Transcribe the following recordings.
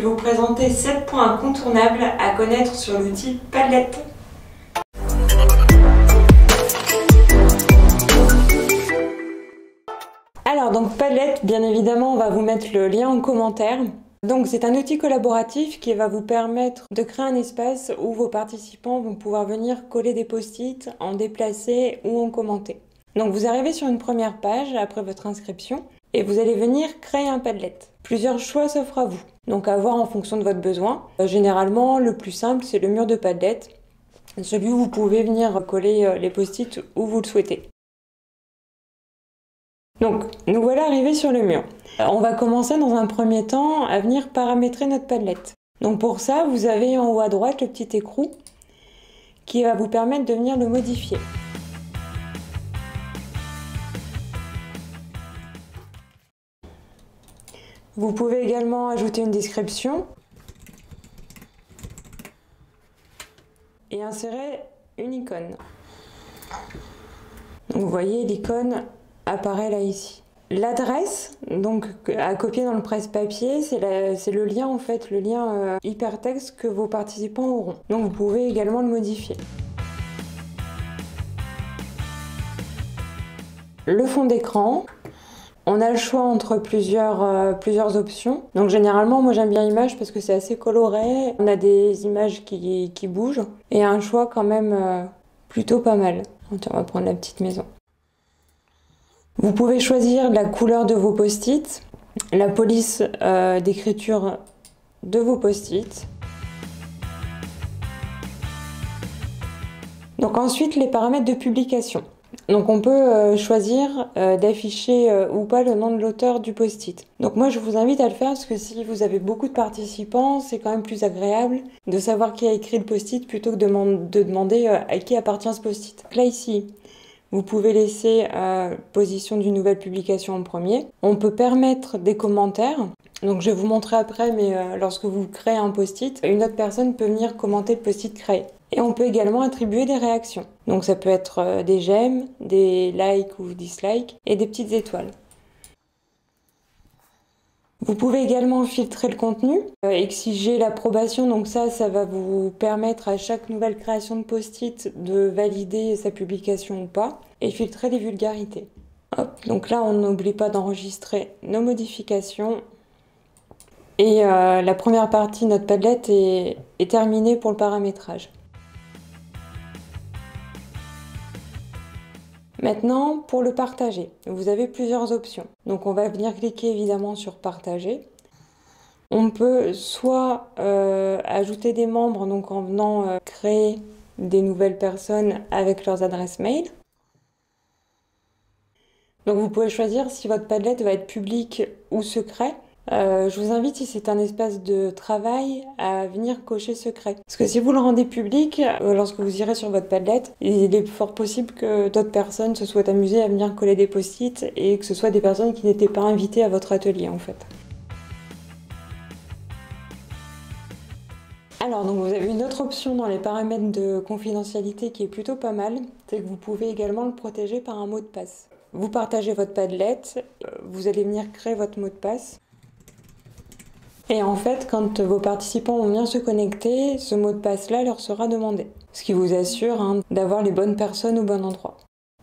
vais vous présenter 7 points incontournables à connaître sur l'outil Padlet. Alors donc Padlet, bien évidemment, on va vous mettre le lien en commentaire. Donc c'est un outil collaboratif qui va vous permettre de créer un espace où vos participants vont pouvoir venir coller des post-it, en déplacer ou en commenter. Donc vous arrivez sur une première page après votre inscription et vous allez venir créer un Padlet. Plusieurs choix s'offrent à vous, donc à voir en fonction de votre besoin. Généralement, le plus simple, c'est le mur de Padlet, celui où vous pouvez venir coller les post-it où vous le souhaitez. Donc, nous voilà arrivés sur le mur. On va commencer dans un premier temps à venir paramétrer notre Padlet. Donc pour ça, vous avez en haut à droite le petit écrou qui va vous permettre de venir le modifier. Vous pouvez également ajouter une description et insérer une icône. Donc vous voyez, l'icône apparaît là ici. L'adresse, donc à copier dans le presse-papier, c'est le lien en fait, le lien hypertexte que vos participants auront. Donc vous pouvez également le modifier. Le fond d'écran. On a le choix entre plusieurs options. Donc généralement, moi j'aime bien Images parce que c'est assez coloré. On a des images qui bougent et un choix quand même plutôt pas mal. On va prendre la petite maison. Vous pouvez choisir la couleur de vos post-it, la police d'écriture de vos post-it. Donc ensuite, les paramètres de publication. Donc on peut choisir d'afficher ou pas le nom de l'auteur du post-it. Donc moi je vous invite à le faire parce que si vous avez beaucoup de participants, c'est quand même plus agréable de savoir qui a écrit le post-it plutôt que de demander à qui appartient ce post-it. Là ici, vous pouvez laisser position d'une nouvelle publication en premier. On peut permettre des commentaires. Donc je vais vous montrer après, mais lorsque vous créez un post-it, une autre personne peut venir commenter le post-it créé. Et on peut également attribuer des réactions. Donc ça peut être des j'aime, des likes ou dislikes et des petites étoiles. Vous pouvez également filtrer le contenu, exiger l'approbation, donc ça va vous permettre à chaque nouvelle création de post-it de valider sa publication ou pas, et filtrer les vulgarités. Hop, donc là on n'oublie pas d'enregistrer nos modifications. Et la première partie de notre Padlet est terminée pour le paramétrage. Maintenant, pour le partager, vous avez plusieurs options. Donc on va venir cliquer évidemment sur partager. On peut soit ajouter des membres, donc en venant créer des nouvelles personnes avec leurs adresses mail. Donc vous pouvez choisir si votre Padlet va être public ou secret. Je vous invite, si c'est un espace de travail, à venir cocher secret. Parce que si vous le rendez public, lorsque vous irez sur votre Padlet, il est fort possible que d'autres personnes se soient amusées à venir coller des post-it et que ce soit des personnes qui n'étaient pas invitées à votre atelier en fait. Alors donc vous avez une autre option dans les paramètres de confidentialité qui est plutôt pas mal, c'est que vous pouvez également le protéger par un mot de passe. Vous partagez votre Padlet, vous allez venir créer votre mot de passe. Et en fait, quand vos participants vont venir se connecter, ce mot de passe-là leur sera demandé. Ce qui vous assure d'avoir les bonnes personnes au bon endroit.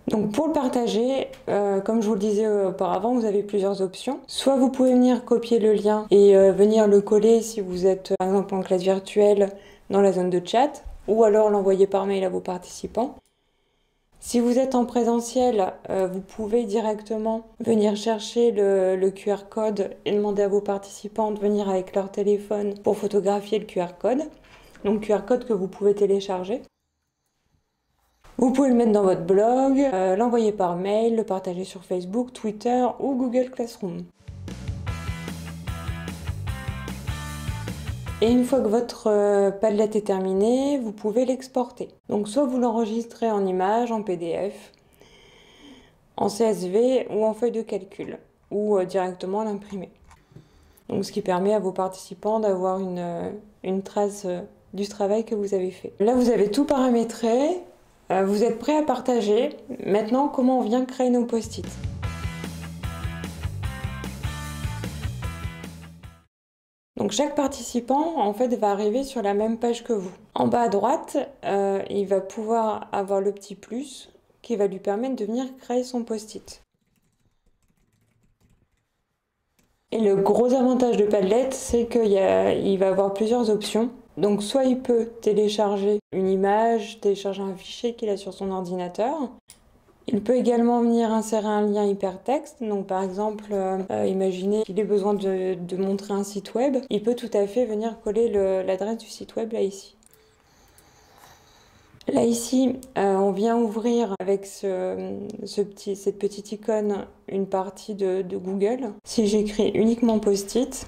Donc pour le partager, comme je vous le disais auparavant, vous avez plusieurs options. Soit vous pouvez venir copier le lien et venir le coller si vous êtes par exemple en classe virtuelle dans la zone de chat, ou alors l'envoyer par mail à vos participants. Si vous êtes en présentiel, vous pouvez directement venir chercher le QR code et demander à vos participants de venir avec leur téléphone pour photographier le QR code. Donc QR code que vous pouvez télécharger. Vous pouvez le mettre dans votre blog, l'envoyer par mail, le partager sur Facebook, Twitter ou Google Classroom. Et une fois que votre Padlet est terminé, vous pouvez l'exporter. Donc soit vous l'enregistrez en image, en PDF, en CSV ou en feuille de calcul, ou directement l'imprimer. Donc ce qui permet à vos participants d'avoir une trace du travail que vous avez fait. Là vous avez tout paramétré, vous êtes prêt à partager. Maintenant comment on vient créer nos post-it. Donc chaque participant en fait va arriver sur la même page que vous. En bas à droite, il va pouvoir avoir le petit plus qui va lui permettre de venir créer son post-it. Et le gros avantage de Padlet, c'est qu'il va avoir plusieurs options. Donc soit il peut télécharger une image, télécharger un fichier qu'il a sur son ordinateur. Il peut également venir insérer un lien hypertexte. Donc par exemple, imaginez qu'il ait besoin de montrer un site web. Il peut tout à fait venir coller l'adresse du site web là ici. Là ici, on vient ouvrir avec cette petite icône une partie de Google. Si j'écris uniquement post-it,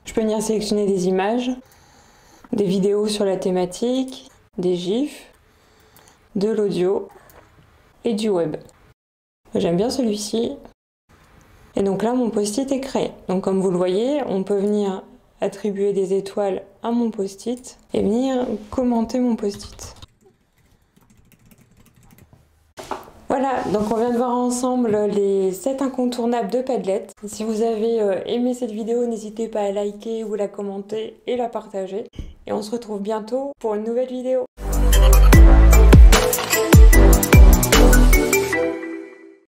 je peux venir sélectionner des images, des vidéos sur la thématique, des gifs, de l'audio et du web. J'aime bien celui-ci. Et donc là, mon post-it est créé. Donc comme vous le voyez, on peut venir attribuer des étoiles à mon post-it et venir commenter mon post-it. Voilà, donc on vient de voir ensemble les 7 incontournables de Padlet. Si vous avez aimé cette vidéo, n'hésitez pas à liker ou la commenter et la partager. Et on se retrouve bientôt pour une nouvelle vidéo.